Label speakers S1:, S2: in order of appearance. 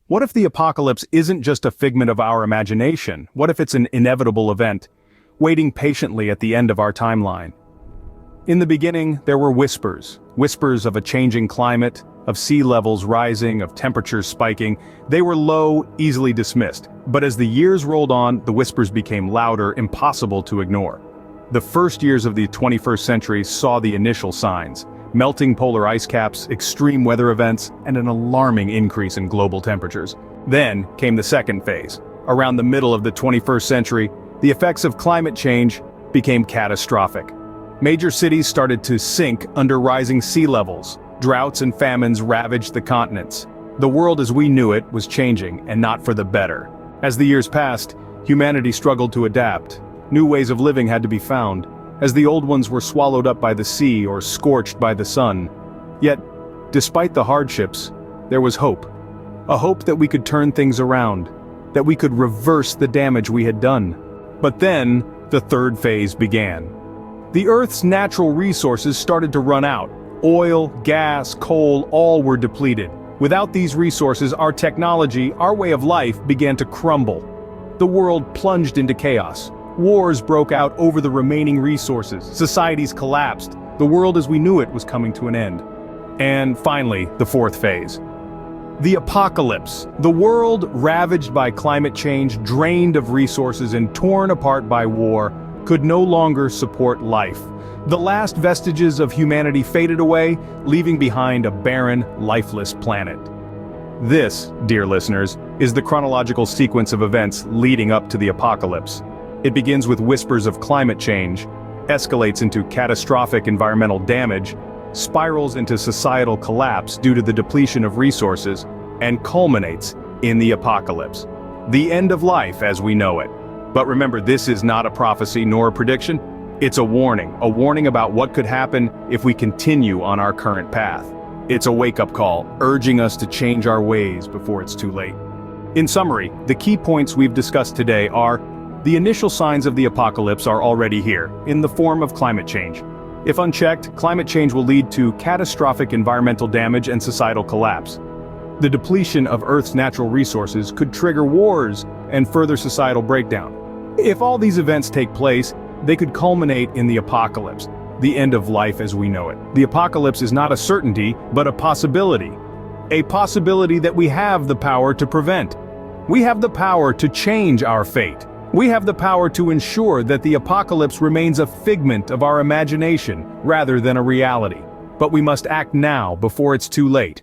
S1: What if the apocalypse isn't just a figment of our imagination? What if it's an inevitable event, waiting patiently at the end of our timeline? In the beginning, there were whispers of a changing climate, of sea levels rising, of temperatures spiking. They were low, easily dismissed. But as the years rolled on, the whispers became louder, impossible to ignore. The first years of the 21st century saw the initial signs: melting polar ice caps, extreme weather events, and an alarming increase in global temperatures. Then came the second phase. Around the middle of the 21st century, the effects of climate change became catastrophic. Major cities started to sink under rising sea levels. Droughts and famines ravaged the continents. The world as we knew it was changing, and not for the better. As the years passed, humanity struggled to adapt. New ways of living had to be found, as the old ones were swallowed up by the sea or scorched by the sun. Yet, despite the hardships, there was hope. A hope that we could turn things around, that we could reverse the damage we had done. But then, the third phase began. The Earth's natural resources started to run out. Oil, gas, coal, all were depleted. Without these resources, our technology, our way of life began to crumble. The world plunged into chaos. Wars broke out over the remaining resources. Societies collapsed. The world as we knew it was coming to an end. And finally, the fourth phase. The apocalypse. The world, ravaged by climate change, drained of resources, and torn apart by war, could no longer support life. The last vestiges of humanity faded away, leaving behind a barren, lifeless planet. This, dear listeners, is the chronological sequence of events leading up to the apocalypse. It begins with whispers of climate change, escalates into catastrophic environmental damage, spirals into societal collapse due to the depletion of resources, and culminates in the apocalypse. The end of life as we know it. But remember, this is not a prophecy nor a prediction. It's a warning about what could happen if we continue on our current path. It's a wake-up call, urging us to change our ways before it's too late. In summary, the key points we've discussed today are: the initial signs of the apocalypse are already here, in the form of climate change. If unchecked, climate change will lead to catastrophic environmental damage and societal collapse. The depletion of Earth's natural resources could trigger wars and further societal breakdown. If all these events take place, they could culminate in the apocalypse, the end of life as we know it. The apocalypse is not a certainty, but a possibility. A possibility that we have the power to prevent. We have the power to change our fate. We have the power to ensure that the apocalypse remains a figment of our imagination rather than a reality. But we must act now before it's too late.